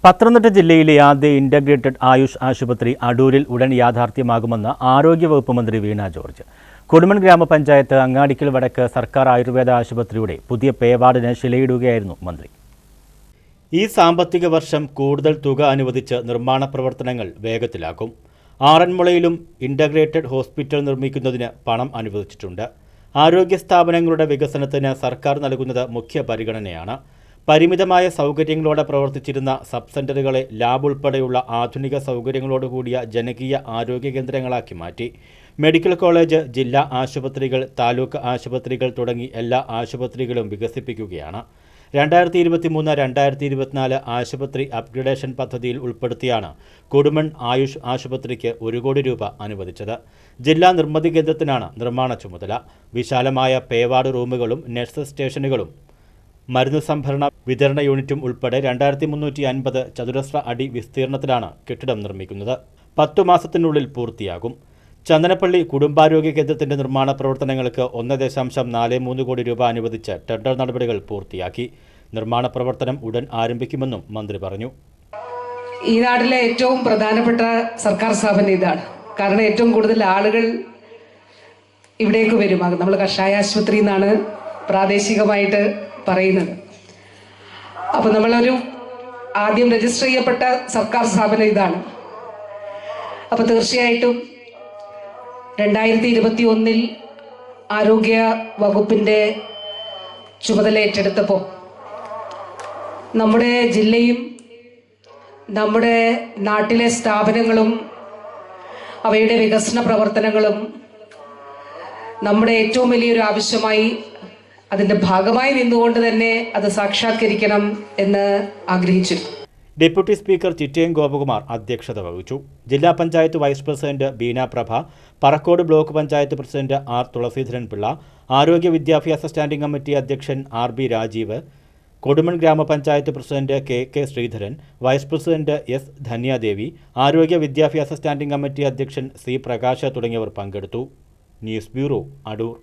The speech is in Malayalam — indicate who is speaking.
Speaker 1: പത്തനംതിട്ട ജില്ലയിലെ ആദ്യ ഇന്റഗ്രേറ്റഡ് ആയുഷ് ആശുപത്രി അടൂരിൽ ഉടൻ യാഥാർത്ഥ്യമാകുമെന്ന് ആരോഗ്യവകുപ്പ് മന്ത്രി വീണ ജോർജ്. കൊടുമൺ ഗ്രാമപഞ്ചായത്ത് അങ്ങാടിക്കൽ വടക്ക് സർക്കാർ ആയുർവേദ ആശുപത്രിയുടെ പുതിയ പേവാർഡിന് ശിലയിടുകയായിരുന്നു മന്ത്രി. ഈ സാമ്പത്തിക വർഷം കൂടുതൽ തുക അനുവദിച്ച് നിർമ്മാണ പ്രവർത്തനങ്ങൾ വേഗത്തിലാക്കും. ആറന്മുളയിലും ഇന്റഗ്രേറ്റഡ് ഹോസ്പിറ്റൽ നിർമ്മിക്കുന്നതിന് പണം അനുവദിച്ചിട്ടുണ്ട്. ആരോഗ്യ സ്ഥാപനങ്ങളുടെ വികസനത്തിന് സർക്കാർ നൽകുന്നത് മുഖ്യ പരിഗണനയാണ്. പരിമിതമായ സൗകര്യങ്ങളോടെ പ്രവർത്തിച്ചിരുന്ന സബ് സെന്ററുകളെ ലാബ് ഉൾപ്പെടെയുള്ള ആധുനിക സൗകര്യങ്ങളോടുകൂടിയ ജനകീയ ആരോഗ്യ കേന്ദ്രങ്ങളാക്കി മാറ്റി. മെഡിക്കൽ കോളേജ്, ജില്ലാ ആശുപത്രികൾ, താലൂക്ക് ആശുപത്രികൾ തുടങ്ങി എല്ലാ ആശുപത്രികളും വികസിപ്പിക്കുകയാണ്. 2023-2024 ആശുപത്രി അപ്ഗ്രഡേഷൻ പദ്ധതിയിൽ ഉൾപ്പെടുത്തിയാണ് കൊടുമൺ ആയുഷ് ആശുപത്രിക്ക് 1 കോടി രൂപ അനുവദിച്ചത്. ജില്ലാ നിർമ്മിതി കേന്ദ്രത്തിനാണ് നിർമ്മാണ ചുമതല. വിശാലമായ പേവാർഡ് റൂമുകളും നഴ്സസ് സ്റ്റേഷനുകളും മരുന്ന് സംഭരണ വിതരണ യൂണിറ്റും ഉൾപ്പെടെ 2350 ചതുരശ്ര അടി വിസ്തീർണത്തിലാണ് കെട്ടിടം നിർമ്മിക്കുന്നത്. 10 മാസത്തിനുള്ളിൽ പൂർത്തിയാകും. ചന്ദനപ്പള്ളി കുടുംബാരോഗ്യ കേന്ദ്രത്തിന്റെ നിർമ്മാണ പ്രവർത്തനങ്ങൾക്ക് 1.43 കോടി രൂപ അനുവദിച്ച് ടെൻഡർ നടപടികൾ പൂർത്തിയാക്കി. നിർമ്മാണ പ്രവർത്തനം ഉടൻ ആരംഭിക്കുമെന്നും മന്ത്രി പറഞ്ഞു.
Speaker 2: ഈ നാട്ടിലെ ഏറ്റവും പ്രധാനപ്പെട്ട സർക്കാർ സ്ഥാപനം ഇതാണ്. കാരണം ഏറ്റവും കൂടുതൽ ആളുകൾ ഇവിടേക്ക് വരും. നമ്മൾ കഷായ ആശുപത്രി എന്നാണ് പ്രാദേശികമായിട്ട് പറയുന്നത്. അപ്പോൾ നമ്മളൊരു ആദ്യം രജിസ്റ്റർ ചെയ്യപ്പെട്ട സർക്കാർ സ്ഥാപനം ഇതാണ്. അപ്പോൾ തീർച്ചയായിട്ടും 2021 ആരോഗ്യ വകുപ്പിൻ്റെ ചുമതല ഏറ്റെടുത്തപ്പോൾ നമ്മുടെ ജില്ലയും നമ്മുടെ നാട്ടിലെ സ്ഥാപനങ്ങളും അവയുടെ വികസന പ്രവർത്തനങ്ങളും നമ്മുടെ ഏറ്റവും വലിയൊരു ആവശ്യമായി അതിൻ്റെ ഭാഗമായി നിന്നുകൊണ്ട് തന്നെ അത് സാക്ഷാത്കരിക്കണം എന്ന് ആഗ്രഹിച്ചു.
Speaker 1: ഡെപ്യൂട്ടി സ്പീക്കർ ചിറ്റയം ഗോപകുമാർ അധ്യക്ഷത വഹിച്ചു. ജില്ലാ panchayat vice president Beena Prabha, Parakode block panchayat president R Thulaseedharan Pillai, ആരോഗ്യ വിദ്യാഭ്യാസ സ്റ്റാൻഡിംഗ് കമ്മിറ്റി അധ്യക്ഷൻ RB രാജീവ്, കൊടുമൺ ഗ്രാമപഞ്ചായത്ത് president KK Sreedharan, vice president S Dhanyadevi, ആരോഗ്യ വിദ്യാഭ്യാസ സ്റ്റാൻഡിംഗ് കമ്മിറ്റി അധ്യക്ഷൻ C പ്രകാശ് തുടങ്ങിയവർ പങ്കെടുത്തു. News bureau, Adoor.